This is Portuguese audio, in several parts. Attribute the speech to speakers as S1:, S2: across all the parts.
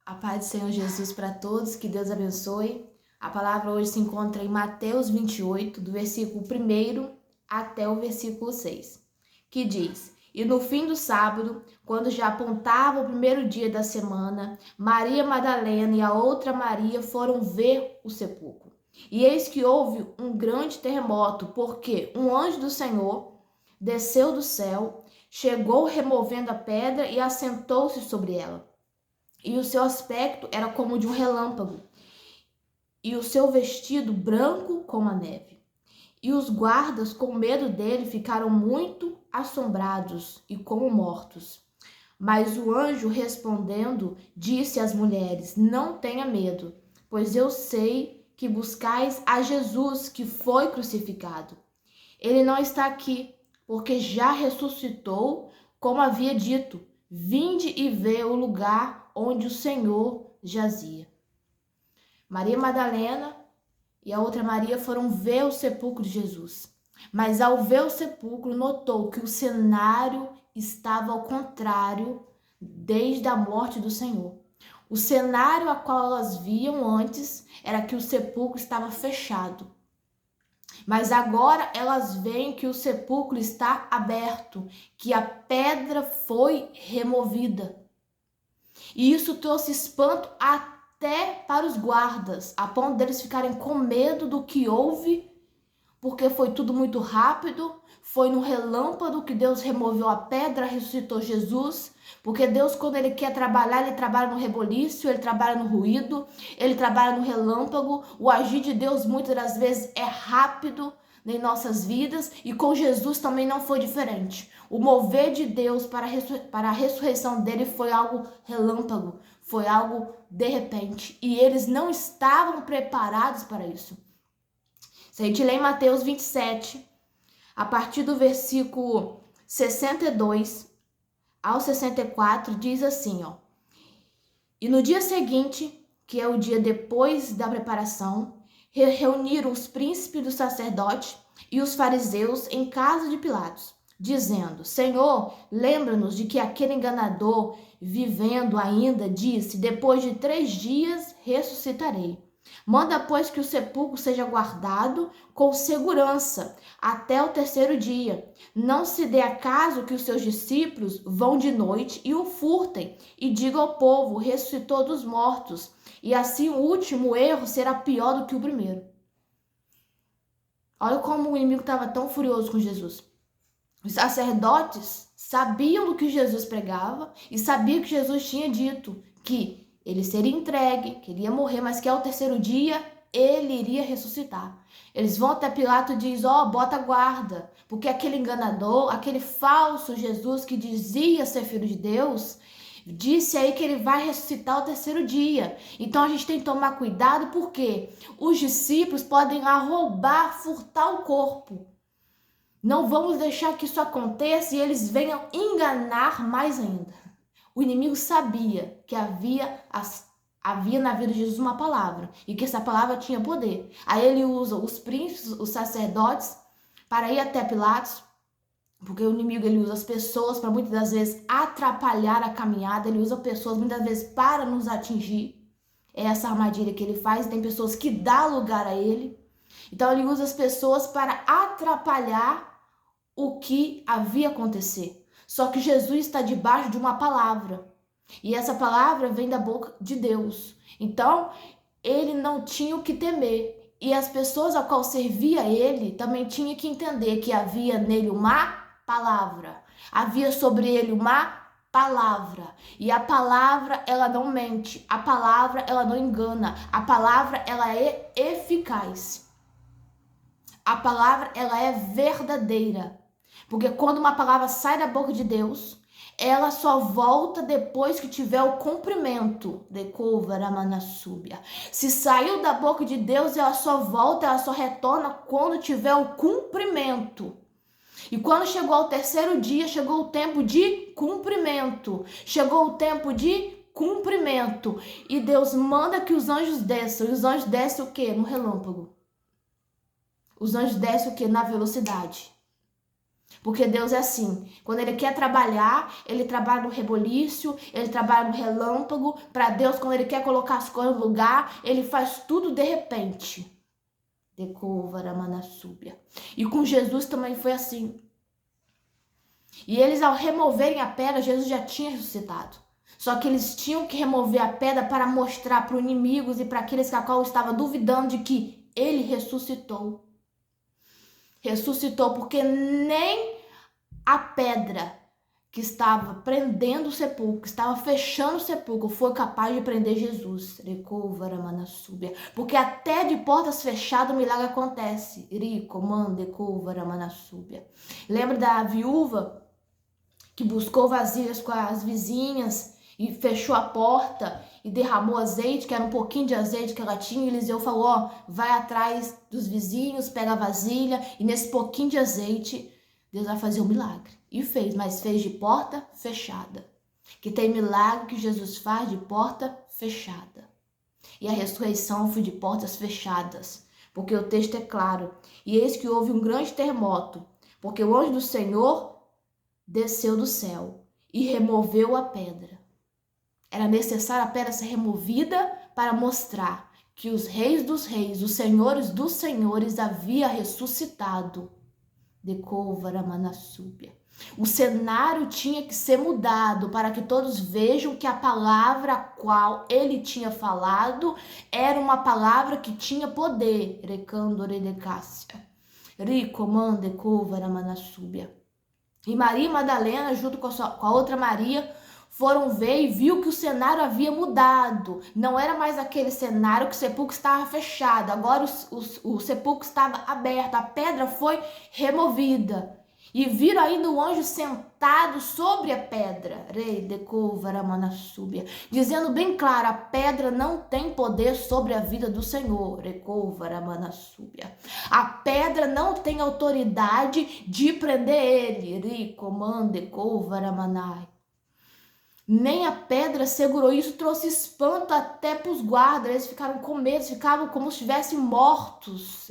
S1: A paz do Senhor Jesus para todos, que Deus abençoe. A palavra hoje se encontra em Mateus 28, do versículo 1 até o versículo 6, que diz: E no fim do sábado, quando já apontava o primeiro dia da semana, Maria Madalena e a outra Maria foram ver o sepulcro. E eis que houve um grande terremoto, porque um anjo do Senhor desceu do céu, chegou removendo a pedra e assentou-se sobre ela. E o seu aspecto era como de um relâmpago, e o seu vestido branco como a neve. E os guardas, com medo dele, ficaram muito assombrados e como mortos. Mas o anjo, respondendo, disse às mulheres: Não tenha medo, pois eu sei que buscais a Jesus que foi crucificado. Ele não está aqui, porque já ressuscitou, como havia dito. Vinde e vê o lugar onde o Senhor jazia. Maria Madalena e a outra Maria foram ver o sepulcro de Jesus. Mas ao ver o sepulcro, notou que o cenário estava ao contrário desde a morte do Senhor. O cenário a qual elas viam antes era que o sepulcro estava fechado. Mas agora elas veem que o sepulcro está aberto, que a pedra foi removida. E isso trouxe espanto até para os guardas, a ponto deles ficarem com medo do que houve, porque foi tudo muito rápido, foi no relâmpago que Deus removeu a pedra, ressuscitou Jesus, porque Deus, quando Ele quer trabalhar, Ele trabalha no reboliço, Ele trabalha no ruído, Ele trabalha no relâmpago. O agir de Deus muitas das vezes é rápido em nossas vidas, e com Jesus também não foi diferente. O mover de Deus para a ressurreição dele foi algo relâmpago, foi algo de repente, e eles não estavam preparados para isso. Se a gente lê em Mateus 27, a partir do versículo 62 ao 64, diz assim, ó: E no dia seguinte, que é o dia depois da preparação, reuniram os príncipes dos sacerdotes e os fariseus em casa de Pilatos, dizendo: Senhor, lembra-nos de que aquele enganador, vivendo ainda, disse: depois de 3 dias ressuscitarei. Manda, pois, que o sepulcro seja guardado com segurança até o 3º dia. Não se dê acaso que os seus discípulos vão de noite e o furtem, e digam ao povo: ressuscitou dos mortos. E assim o último erro será pior do que o primeiro. Olha como o inimigo estava tão furioso com Jesus. Os sacerdotes sabiam do que Jesus pregava e sabiam que Jesus tinha dito que ele seria entregue, que ele ia morrer, mas que ao 3º dia ele iria ressuscitar. Eles vão até Pilato e dizem: bota guarda, porque aquele enganador, aquele falso Jesus que dizia ser filho de Deus, disse aí que ele vai ressuscitar ao 3º dia. Então a gente tem que tomar cuidado, porque os discípulos podem roubar, furtar o corpo. Não vamos deixar que isso aconteça e eles venham enganar mais ainda. O inimigo sabia que havia na vida de Jesus uma palavra, e que essa palavra tinha poder. Aí ele usa os príncipes, os sacerdotes, para ir até Pilatos, porque o inimigo ele usa as pessoas para muitas das vezes atrapalhar a caminhada, ele usa pessoas muitas vezes para nos atingir. É essa armadilha que ele faz, e tem pessoas que dão lugar a ele. Então ele usa as pessoas para atrapalhar o que havia acontecer. Só que Jesus está debaixo de uma palavra, e essa palavra vem da boca de Deus. Então ele não tinha o que temer, e as pessoas a qual servia ele também tinham que entender que havia nele uma palavra, havia sobre ele uma palavra, e a palavra ela não mente, a palavra ela não engana, a palavra ela é eficaz, a palavra ela é verdadeira. Porque quando uma palavra sai da boca de Deus, ela só volta depois que tiver o cumprimento. Se saiu da boca de Deus, ela só volta, ela só retorna quando tiver o cumprimento. E quando chegou ao 3º dia, chegou o tempo de cumprimento. Chegou o tempo de cumprimento. E Deus manda que os anjos desçam. E os anjos descem o quê? No relâmpago. Os anjos descem o quê? Na velocidade. Porque Deus é assim, quando Ele quer trabalhar, Ele trabalha no reboliço, Ele trabalha no relâmpago. Para Deus, quando Ele quer colocar as coisas no lugar, Ele faz tudo de repente. E com Jesus também foi assim. E eles, ao removerem a pedra, Jesus já tinha ressuscitado. Só que eles tinham que remover a pedra para mostrar para os inimigos e para aqueles que a qual estavam duvidando de que Ele ressuscitou. Ressuscitou porque nem a pedra que estava prendendo o sepulcro, que estava fechando o sepulcro, foi capaz de prender Jesus. Porque até de portas fechadas o milagre acontece. Lembra da viúva que buscou vasilhas com as vizinhas e fechou a porta e derramou azeite, que era um pouquinho de azeite que ela tinha, e Eliseu falou, ó, vai atrás dos vizinhos, pega a vasilha, e nesse pouquinho de azeite, Deus vai fazer um milagre. E fez, mas fez de porta fechada. Que tem milagre que Jesus faz de porta fechada. E a ressurreição foi de portas fechadas, porque o texto é claro. E eis que houve um grande terremoto, porque o anjo do Senhor desceu do céu e removeu a pedra. Era necessário a pedra ser removida para mostrar que os reis dos reis, os senhores dos senhores havia ressuscitado. O cenário tinha que ser mudado para que todos vejam que a palavra a qual ele tinha falado era uma palavra que tinha poder. E Maria Madalena, junto com a outra Maria, foram ver e viu que o cenário havia mudado. Não era mais aquele cenário que o sepulcro estava fechado. Agora o sepulcro estava aberto. A pedra foi removida. E viram ainda o anjo sentado sobre a pedra. Dizendo bem claro, a pedra não tem poder sobre a vida do Senhor. A pedra não tem autoridade de prender ele. Nem a pedra segurou isso, trouxe espanto até para os guardas. Eles ficaram com medo, ficavam como se estivessem mortos.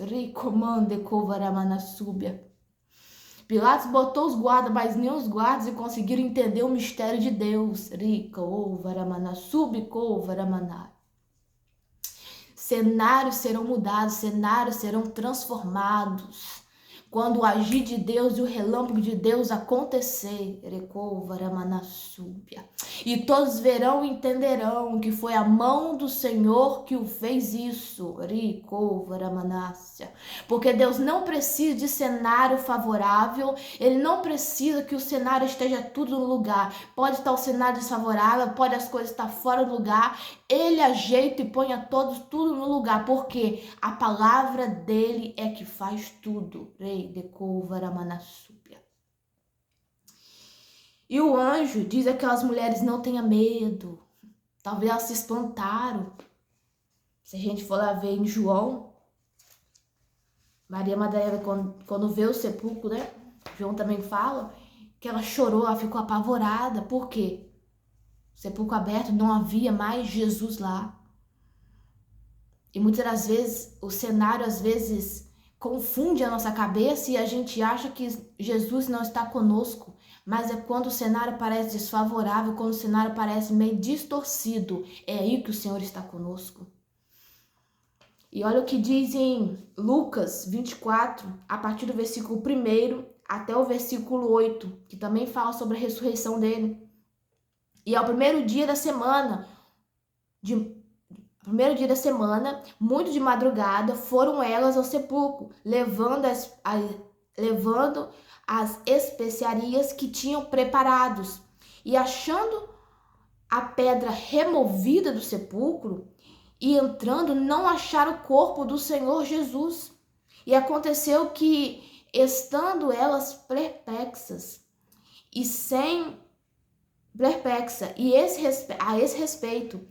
S1: Pilatos botou os guardas, mas nem os guardas conseguiram entender o mistério de Deus. Cenários serão mudados, cenários serão transformados quando o agir de Deus e o relâmpago de Deus acontecer. E todos verão e entenderão que foi a mão do Senhor que o fez isso. Porque Deus não precisa de cenário favorável, Ele não precisa que o cenário esteja tudo no lugar. Pode estar o cenário desfavorável, pode as coisas estar fora do lugar, Ele ajeita e põe a todos tudo no lugar, porque a palavra dele é que faz tudo. E o anjo diz a aquelas mulheres, não tenha medo. Talvez elas se espantaram. Se a gente for lá ver em João, Maria Madalena, quando vê o sepulcro, né? João também fala que ela chorou, ela ficou apavorada. Por quê? O sepulcro aberto, não havia mais Jesus lá. E muitas das vezes, o cenário às vezes confunde a nossa cabeça e a gente acha que Jesus não está conosco. Mas é quando o cenário parece desfavorável, quando o cenário parece meio distorcido, é aí que o Senhor está conosco. E olha o que diz em Lucas 24, a partir do versículo 1 até o versículo 8, que também fala sobre a ressurreição dele. E ao primeiro dia da semana, muito de madrugada, foram elas ao sepulcro, levando as especiarias que tinham preparados. E achando a pedra removida do sepulcro, e entrando, não acharam o corpo do Senhor Jesus. E aconteceu que, estando elas perplexas, a esse respeito,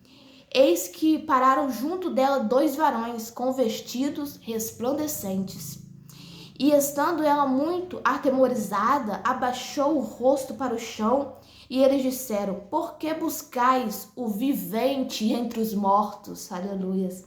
S1: eis que pararam junto dela 2 varões com vestidos resplandecentes. E estando ela muito atemorizada, abaixou o rosto para o chão, e eles disseram, por que buscais o vivente entre os mortos? Aleluias.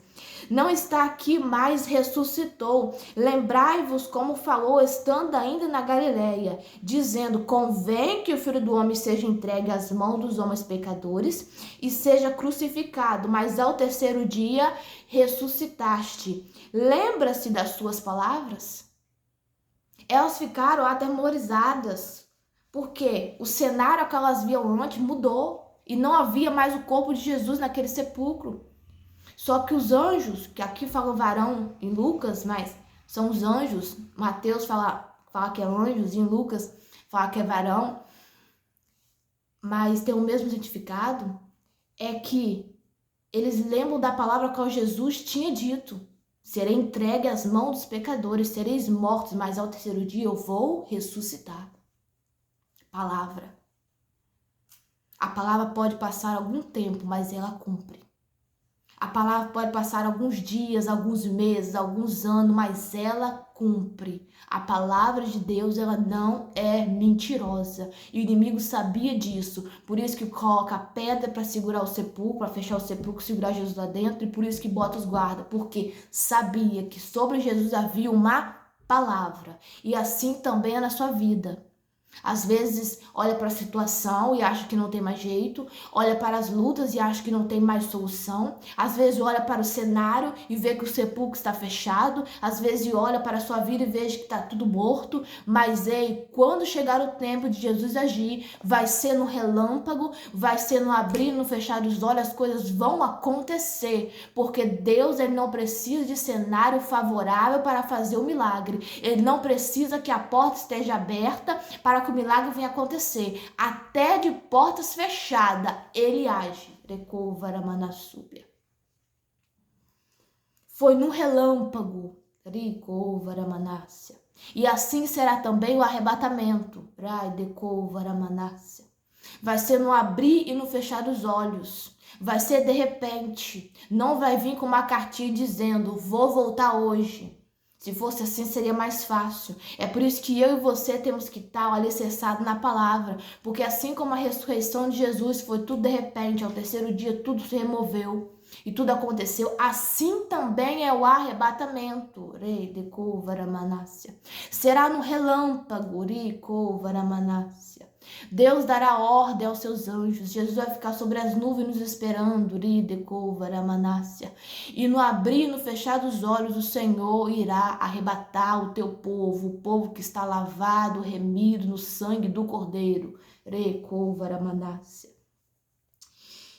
S1: Não está aqui, mas ressuscitou. Lembrai-vos como falou, estando ainda na Galileia, dizendo: convém que o Filho do Homem seja entregue às mãos dos homens pecadores e seja crucificado, mas ao terceiro dia ressuscitaste. Lembra-se das suas palavras? Elas ficaram atemorizadas, porque o cenário que elas viam antes mudou e não havia mais o corpo de Jesus naquele sepulcro. Só que os anjos, que aqui fala varão em Lucas, mas são os anjos, Mateus fala que é anjos, e em Lucas fala que é varão, mas tem o mesmo significado, é que eles lembram da palavra que Jesus tinha dito: serei entregue às mãos dos pecadores, sereis mortos, mas ao terceiro dia eu vou ressuscitar. Palavra. A palavra pode passar algum tempo, mas ela cumpre. A palavra pode passar alguns dias, alguns meses, alguns anos, mas ela cumpre. A palavra de Deus, ela não é mentirosa. E o inimigo sabia disso. Por isso que coloca a pedra para segurar o sepulcro, para fechar o sepulcro, segurar Jesus lá dentro. E por isso que bota os guardas. Porque sabia que sobre Jesus havia uma palavra. E assim também é na sua vida. Às vezes olha para a situação e acha que não tem mais jeito, olha para as lutas e acha que não tem mais solução, às vezes olha para o cenário e vê que o sepulcro está fechado, às vezes olha para a sua vida e vê que está tudo morto, mas ei, quando chegar o tempo de Jesus agir, vai ser no relâmpago, vai ser no abrir e no fechar dos olhos, as coisas vão acontecer, porque Deus, ele não precisa de cenário favorável para fazer o milagre, ele não precisa que a porta esteja aberta para que o milagre venha acontecer. Até de portas fechadas, ele age. Foi num relâmpago. E assim será também o arrebatamento. Vai ser no abrir e no fechar dos olhos. Vai ser de repente. Não vai vir com uma cartinha dizendo: vou voltar hoje. Se fosse assim, seria mais fácil. É por isso que eu e você temos que estar alicerçados na palavra. Porque assim como a ressurreição de Jesus foi tudo de repente, ao terceiro dia tudo se removeu e tudo aconteceu, assim também é o arrebatamento. Será no relâmpago. Deus dará ordem aos seus anjos. Jesus vai ficar sobre as nuvens nos esperando. E no abrir e no fechar dos olhos, o Senhor irá arrebatar o teu povo, o povo que está lavado, remido no sangue do Cordeiro.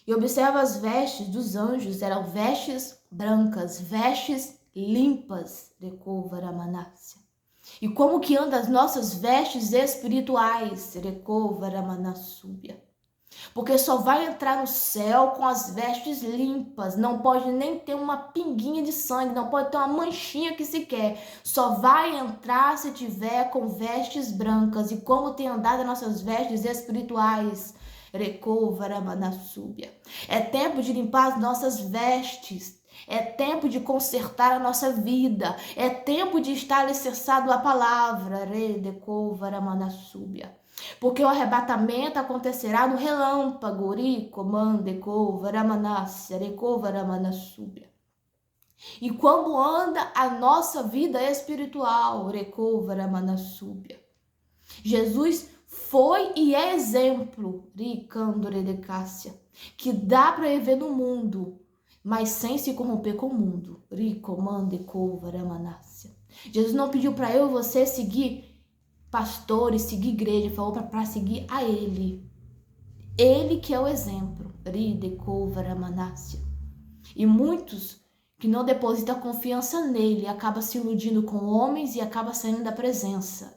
S1: E observa as vestes dos anjos, eram vestes brancas, vestes limpas. E como que andam as nossas vestes espirituais? Porque só vai entrar no céu com as vestes limpas. Não pode nem ter uma pinguinha de sangue, não pode ter uma manchinha que sequer. Só vai entrar se tiver com vestes brancas. E como tem andado as nossas vestes espirituais? É tempo de limpar as nossas vestes. É tempo de consertar a nossa vida. É tempo de estar alicerçado à palavra. Porque o arrebatamento acontecerá no relâmpago. E como anda a nossa vida espiritual? Jesus foi e é exemplo, que dá para viver no mundo, mas sem se corromper com o mundo. Jesus não pediu para eu e você seguir pastores, seguir igreja, falou para seguir a Ele. Ele que é o exemplo. E muitos que não depositam confiança nele, acaba se iludindo com homens e acaba saindo da presença.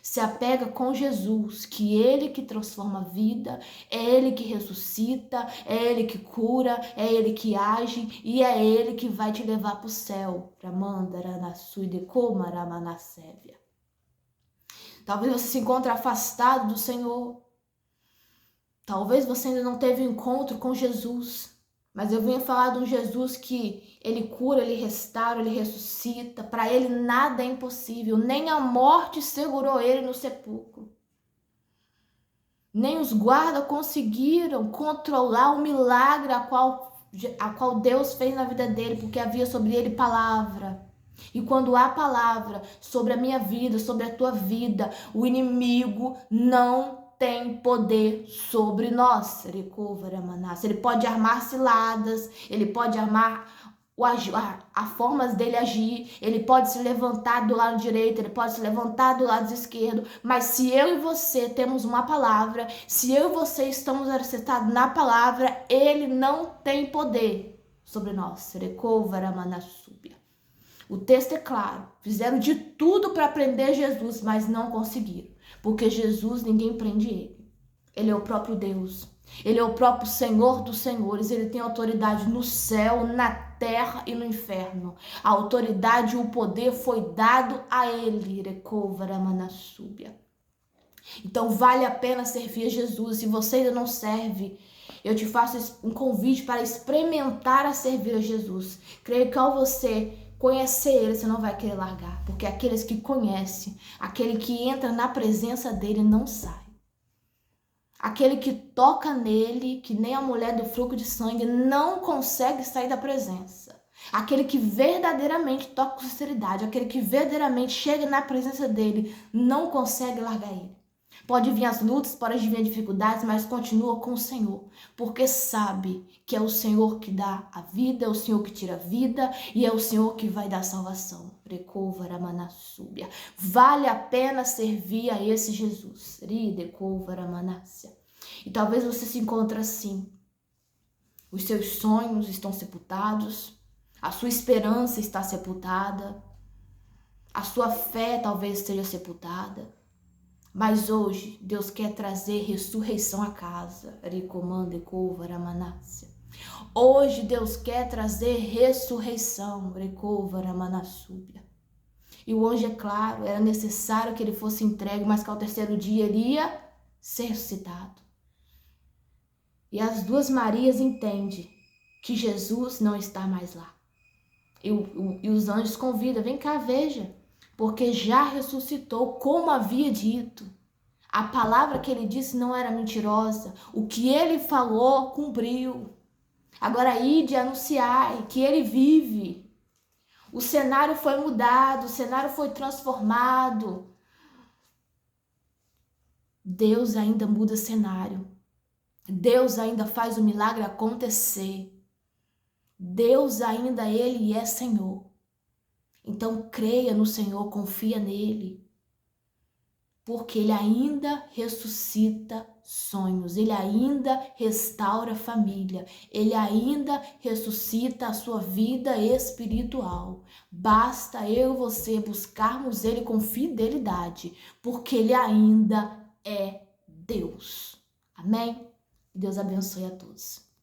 S1: Se apega com Jesus, que Ele que transforma a vida, é Ele que ressuscita, é Ele que cura, é Ele que age e é Ele que vai te levar para o céu. Talvez você se encontre afastado do Senhor. Talvez você ainda não teve um encontro com Jesus. Mas eu venho falar de um Jesus que ele cura, ele restaura, ele ressuscita. Para ele nada é impossível. Nem a morte segurou ele no sepulcro. Nem os guardas conseguiram controlar o milagre a qual a qual Deus fez na vida dele, porque havia sobre ele palavra. E quando há palavra sobre a minha vida, sobre a tua vida, o inimigo não tem poder sobre nós. Ele pode armar ciladas, ele pode armar as formas dele agir, ele pode se levantar do lado direito, ele pode se levantar do lado esquerdo, mas se eu e você temos uma palavra, se eu e você estamos acertados na palavra, ele não tem poder sobre nós. O texto é claro, fizeram de tudo para prender Jesus, mas não conseguiram, porque Jesus, ninguém prende ele. Ele é o próprio Deus, ele é o próprio Senhor dos senhores, ele tem autoridade no céu, na terra e no inferno. A autoridade e o poder foi dado a ele. Então vale a pena servir a Jesus. Se você ainda não serve, eu te faço um convite para experimentar a servir a Jesus. Creio que ao você conhecer ele, você não vai querer largar, porque aqueles que conhecem, aquele que entra na presença dele não sai. Aquele que toca nele, que nem a mulher do fluxo de sangue, não consegue sair da presença. Aquele que verdadeiramente toca com sinceridade, aquele que verdadeiramente chega na presença dele, não consegue largar ele. Pode vir as lutas, pode vir as dificuldades, mas continua com o Senhor, porque sabe que é o Senhor que dá a vida, é o Senhor que tira a vida e é o Senhor que vai dar salvação. Vale a pena servir a esse Jesus. E talvez você se encontre assim. Os seus sonhos estão sepultados, a sua esperança está sepultada, a sua fé talvez esteja sepultada. Mas hoje Deus quer trazer ressurreição à casa. Hoje Deus quer trazer ressurreição. E o anjo, é claro, era necessário que ele fosse entregue, mas que ao terceiro dia ele ia ser ressuscitado. E as duas Marias entendem que Jesus não está mais lá. E os anjos convidam, vem cá, veja. Porque já ressuscitou, como havia dito. A palavra que ele disse não era mentirosa. O que ele falou, cumpriu. Agora ide anunciar que ele vive. O cenário foi mudado, o cenário foi transformado. Deus ainda muda cenário. Deus ainda faz o milagre acontecer. Deus ainda, ele é Senhor. Então creia no Senhor, confia nele, porque ele ainda ressuscita sonhos, ele ainda restaura a família, ele ainda ressuscita a sua vida espiritual. Basta eu e você buscarmos ele com fidelidade, porque ele ainda é Deus. Amém? Deus abençoe a todos.